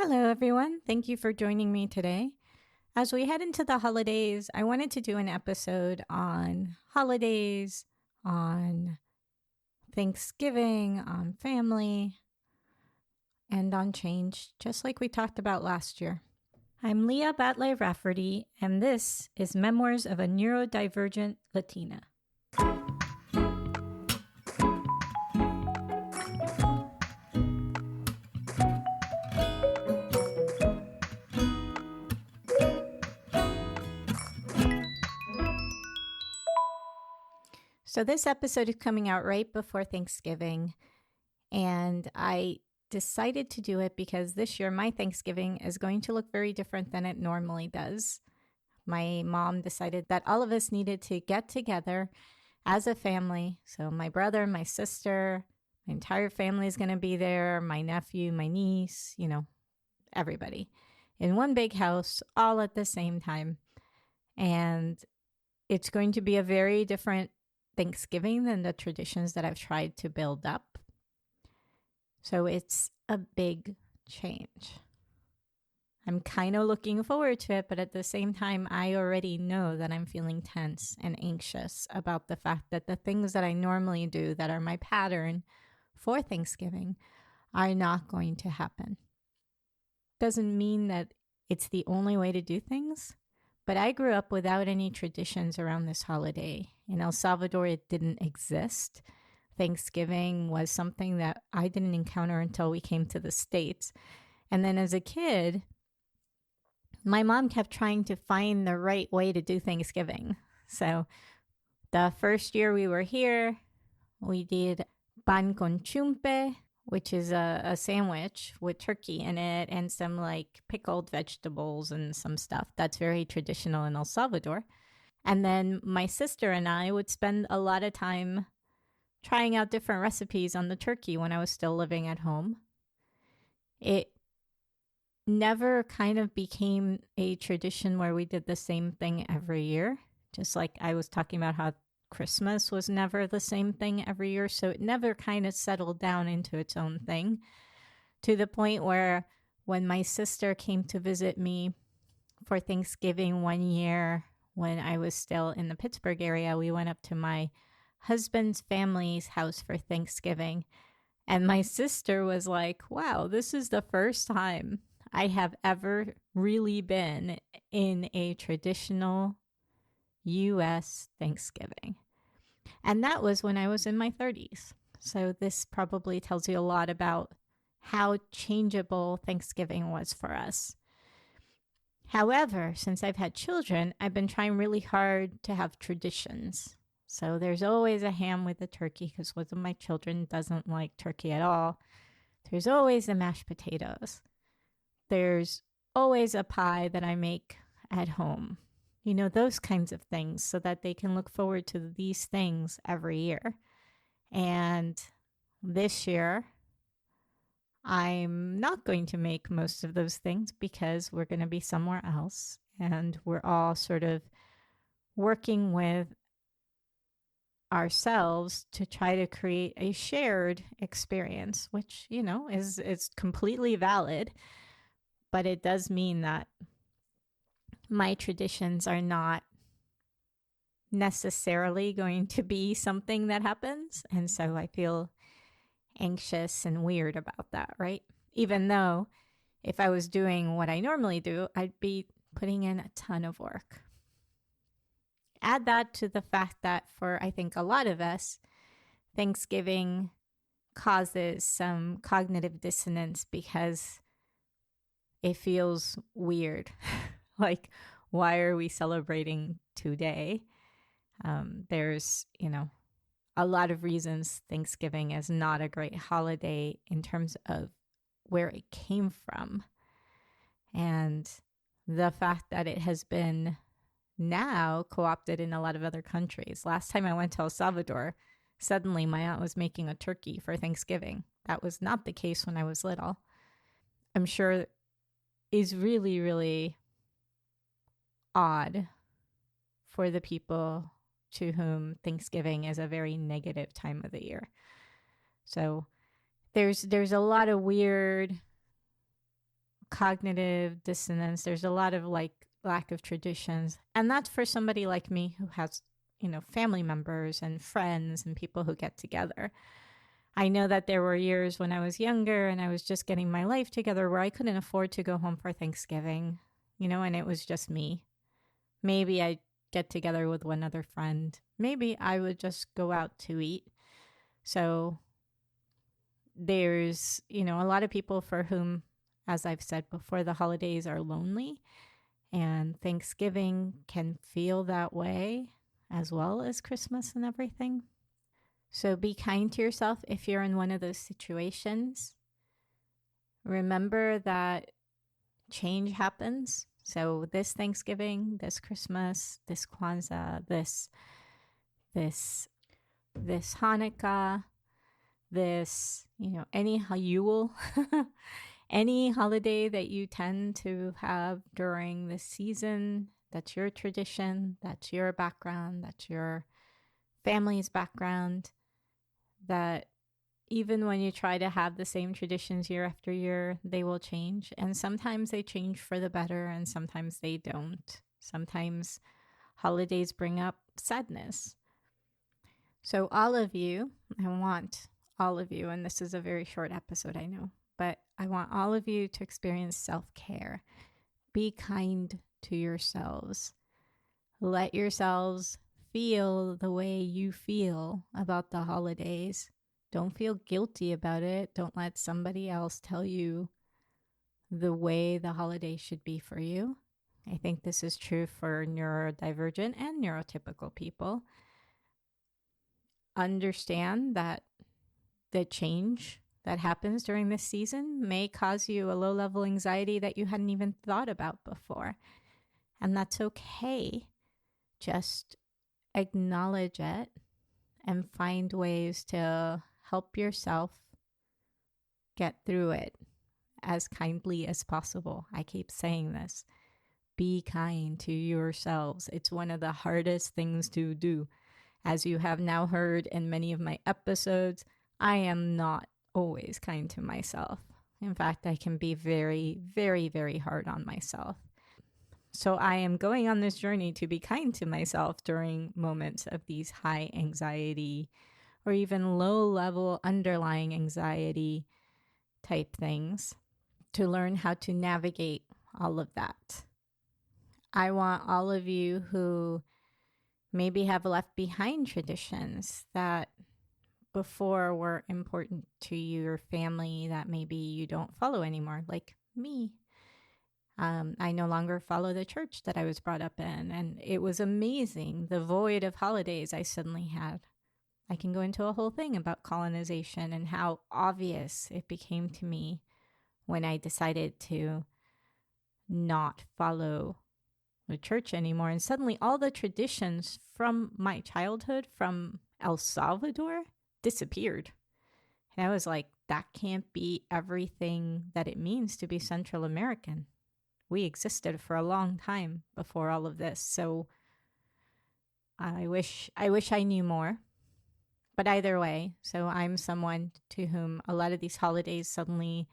Hello, everyone. Thank you for joining me today. As we head into the holidays, I wanted to do an episode on holidays, on Thanksgiving, on family, and on change, just like we talked about last year. I'm Leah Batlle-Rafferty, and this is Memoirs of a Neurodivergent Latina. So this episode is coming out right before Thanksgiving, and I decided to do it because this year my Thanksgiving is going to look very different than it normally does. My mom decided that all of us needed to get together as a family. So my brother, my sister, my entire family is going to be there, my nephew, my niece, everybody in one big house all at the same time. And it's going to be a very different Thanksgiving than the traditions that I've tried to build up. So it's a big change. I'm kind of looking forward to it, but at the same time, I already know that I'm feeling tense and anxious about the fact that the things that I normally do that are my pattern for Thanksgiving are not going to happen. Doesn't mean that it's the only way to do things, but I grew up without any traditions around this holiday. In El Salvador, it didn't exist. Thanksgiving was something that I didn't encounter until we came to the States. And then as a kid, my mom kept trying to find the right way to do Thanksgiving. So the first year we were here, we did pan con chumpe, which is a sandwich with turkey in it and some pickled vegetables and some stuff. That's very traditional in El Salvador. And then my sister and I would spend a lot of time trying out different recipes on the turkey when I was still living at home. It never kind of became a tradition where we did the same thing every year. Just like I was talking about how Christmas was never the same thing every year. So it never kind of settled down into its own thing, to the point where when my sister came to visit me for Thanksgiving one year, when I was still in the Pittsburgh area, we went up to my husband's family's house for Thanksgiving. And my sister was like, wow, this is the first time I have ever really been in a traditional U.S. Thanksgiving. And that was when I was in my 30s. So this probably tells you a lot about how changeable Thanksgiving was for us. However, since I've had children, I've been trying really hard to have traditions. So there's always a ham with the turkey because one of my children doesn't like turkey at all. There's always the mashed potatoes. There's always a pie that I make at home. Those kinds of things so that they can look forward to these things every year. And this year, I'm not going to make most of those things because we're going to be somewhere else. And we're all sort of working with ourselves to try to create a shared experience, which, is completely valid. But it does mean that my traditions are not necessarily going to be something that happens. And so I feel anxious and weird about that, right? Even though if I was doing what I normally do, I'd be putting in a ton of work. Add that to the fact that for, I think, a lot of us, Thanksgiving causes some cognitive dissonance because it feels weird. Like, why are we celebrating today? There's, a lot of reasons Thanksgiving is not a great holiday in terms of where it came from. And the fact that it has been now co-opted in a lot of other countries. Last time I went to El Salvador, suddenly my aunt was making a turkey for Thanksgiving. That was not the case when I was little. I'm sure is really, really odd for the people to whom Thanksgiving is a very negative time of the year. So there's a lot of weird cognitive dissonance. There's a lot of lack of traditions. And that's for somebody like me who has, family members and friends and people who get together. I know that there were years when I was younger and I was just getting my life together where I couldn't afford to go home for Thanksgiving, and it was just me. Maybe I'd get together with one other friend. Maybe I would just go out to eat. So there's, a lot of people for whom, as I've said before, the holidays are lonely, and Thanksgiving can feel that way as well as Christmas and everything. So be kind to yourself if you're in one of those situations. Remember that change happens. So this Thanksgiving, this Christmas, this Kwanzaa, this Hanukkah, this, any Yule, any holiday that you tend to have during this season, that's your tradition, that's your background, that's your family's background, that even when you try to have the same traditions year after year, they will change. And sometimes they change for the better and sometimes they don't. Sometimes holidays bring up sadness. So all of you, I want all of you, and this is a very short episode, I know, but I want all of you to experience self-care. Be kind to yourselves. Let yourselves feel the way you feel about the holidays. Don't feel guilty about it. Don't let somebody else tell you the way the holiday should be for you. I think this is true for neurodivergent and neurotypical people. Understand that the change that happens during this season may cause you a low-level anxiety that you hadn't even thought about before. And that's okay. Just acknowledge it and find ways to help yourself get through it as kindly as possible. I keep saying this. Be kind to yourselves. It's one of the hardest things to do. As you have now heard in many of my episodes, I am not always kind to myself. In fact, I can be very, very, very hard on myself. So I am going on this journey to be kind to myself during moments of these high anxiety or even low-level underlying anxiety type things, to learn how to navigate all of that. I want all of you who maybe have left behind traditions that before were important to your family that maybe you don't follow anymore, like me. I no longer follow the church that I was brought up in, and it was amazing, the void of holidays I suddenly had. I can go into a whole thing about colonization and how obvious it became to me when I decided to not follow the church anymore. And suddenly all the traditions from my childhood from El Salvador disappeared. And I was like, that can't be everything that it means to be Central American. We existed for a long time before all of this. So I wish I knew more. But either way, so I'm someone to whom a lot of these holidays suddenly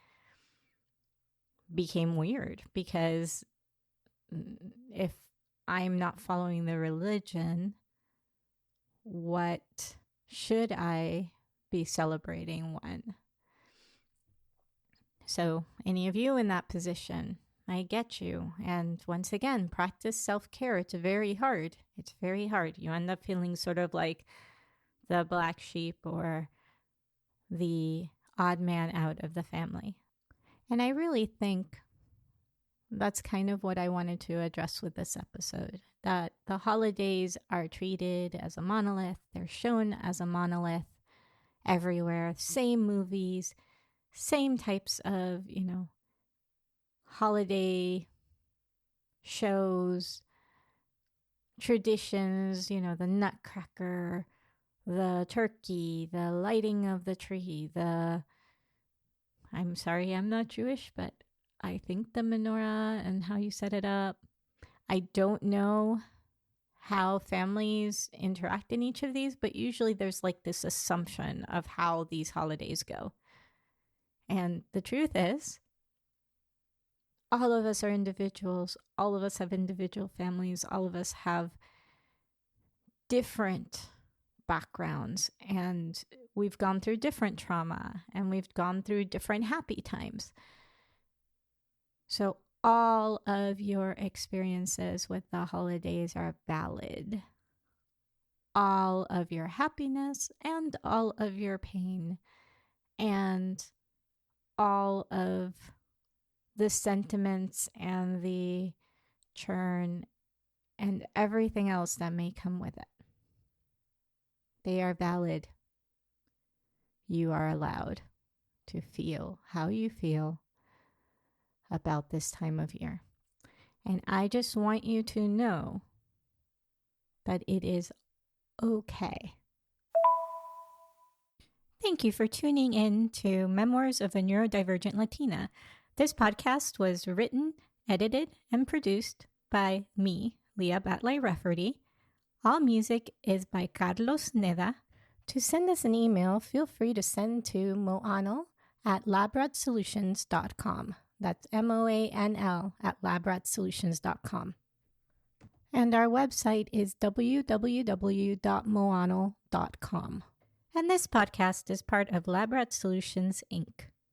became weird, because if I'm not following the religion, what should I be celebrating when? So any of you in that position, I get you. And once again, practice self-care. It's very hard. It's very hard. You end up feeling sort of like the black sheep or the odd man out of the family. And I really think that's kind of what I wanted to address with this episode, that the holidays are treated as a monolith. They're shown as a monolith everywhere. Same movies, same types of, holiday shows, traditions, the nutcracker, the turkey, the lighting of the tree, I'm sorry, I'm not Jewish, but I think the menorah and how you set it up. I don't know how families interact in each of these, but usually there's like this assumption of how these holidays go. And the truth is, all of us are individuals. All of us have individual families. All of us have different backgrounds, and we've gone through different trauma, and we've gone through different happy times. So all of your experiences with the holidays are valid. All of your happiness and all of your pain and all of the sentiments and the churn and everything else that may come with it. They are valid. You are allowed to feel how you feel about this time of year. And I just want you to know that it is okay. Thank you for tuning in to Memoirs of a Neurodivergent Latina. This podcast was written, edited, and produced by me, Leah Batlle-Rafferty. All music is by Carlos Neda. To send us an email, feel free to send to moanl@labradsolutions.com. That's MOANL@labradsolutions.com. And our website is www.moanl.com. And this podcast is part of Labrad Solutions, Inc.